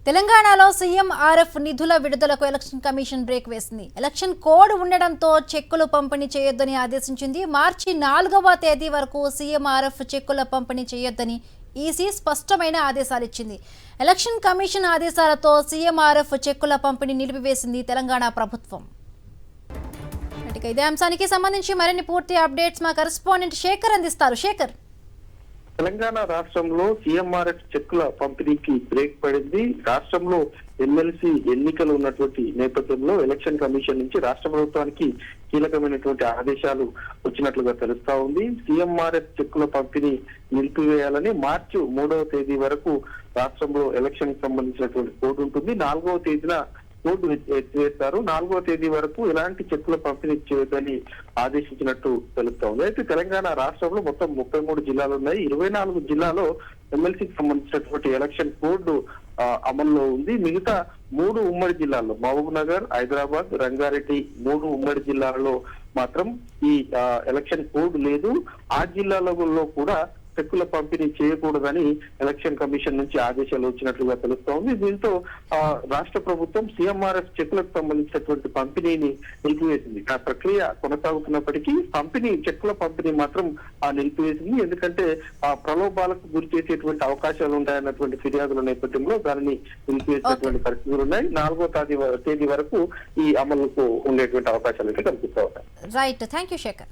తెలంగాణలో CM RF నిధుల విడుదలకు ఎలక్షన్ కమిషన్ బ్రేక్ వేసింది. ఎలక్షన్ కోడ్ ఉండడంతో చెక్కులు పంపిణీ చేయొద్దని ఆదేశించింది. మార్చి 4వ తేదీ వరకు సీఎం ఆర్ఎఫ్ చెక్కుల పంపిణీ చేయొద్దని ఈసీ స్పష్టమైన ఆదేశాలు ఇచ్చింది. ఎలక్షన్ కమిషన్ ఆదేశాలతో సీఎం ఆర్ఎఫ్ చెక్కుల పంపిణీ నిలిపివేసింది తెలంగాణ ప్రభుత్వం. ఇదే అంశానికి సంబంధించి మరిన్ని పూర్తి అప్డేట్స్ మా కరెస్పాండెంట్ శేఖర్ అందిస్తారు. శేఖర్, తెలంగాణ రాష్ట్రంలో సీఎంఆర్ఎఫ్ చెక్కుల పంపిణీకి బ్రేక్ పడింది. రాష్ట్రంలో ఎమ్మెల్సీ ఎన్నికలు ఉన్నటువంటి నేపథ్యంలో ఎలక్షన్ కమిషన్ నుంచి రాష్ట్ర ప్రభుత్వానికి కీలకమైనటువంటి ఆదేశాలు వచ్చినట్లుగా తెలుస్తా ఉంది. సీఎంఆర్ఎఫ్ చెక్కుల పంపిణీ నిలిపివేయాలని మార్చి 3వ తేదీ వరకు రాష్ట్రంలో ఎలక్షన్ కి సంబంధించినటువంటి కోడ్ ఉంటుంది. 4వ తేదీన కోర్టు ఎత్తివేస్తారు. 4వ తేదీ వరకు ఎలాంటి చెక్కుల పంపిణీ చేయొద్దని ఆదేశించినట్టు తెలుస్తా ఉంది. అయితే తెలంగాణ రాష్ట్రంలో మొత్తం 33 జిల్లాలు ఉన్నాయి. 24 జిల్లాలో ఎమ్మెల్సీకి సంబంధించినటువంటి ఎలక్షన్ కోడ్ అమల్లో ఉంది. మిగతా 3 ఉమ్మడి జిల్లాల్లో మహబూబ్ నగర్, హైదరాబాద్, రంగారెడ్డి 3 ఉమ్మడి జిల్లాలలో మాత్రం ఈ ఎలక్షన్ కోడ్ లేదు. ఆ జిల్లాలలో కూడా చెక్కుల పంపిణీ చేయకూడదని ఎలక్షన్ కమిషన్ నుంచి ఆదేశాలు వచ్చినట్లుగా తెలుస్తా ఉంది. దీంతో రాష్ట్ర ప్రభుత్వం సీఎంఆర్ఎఫ్ చెక్కులకు సంబంధించినటువంటి పంపిణీని నిలిపివేసింది. ఆ ప్రక్రియ కొనసాగుతున్నప్పటికీ చెక్కుల పంపిణీ మాత్రం నిలిపివేసింది. ఎందుకంటే ప్రలోభాలకు గురి చేసేటువంటి అవకాశాలు ఉంటాయన్నటువంటి ఫిర్యాదుల నేపథ్యంలో దానిని నిలిపివేసినటువంటి పరిస్థితులు ఉన్నాయి. 4వ తేదీ వరకు ఈ అమలుకు ఉండేటువంటి అవకాశాలు అయితే కనిపిస్తా ఉంటాయి. Right, thank you Shekhar.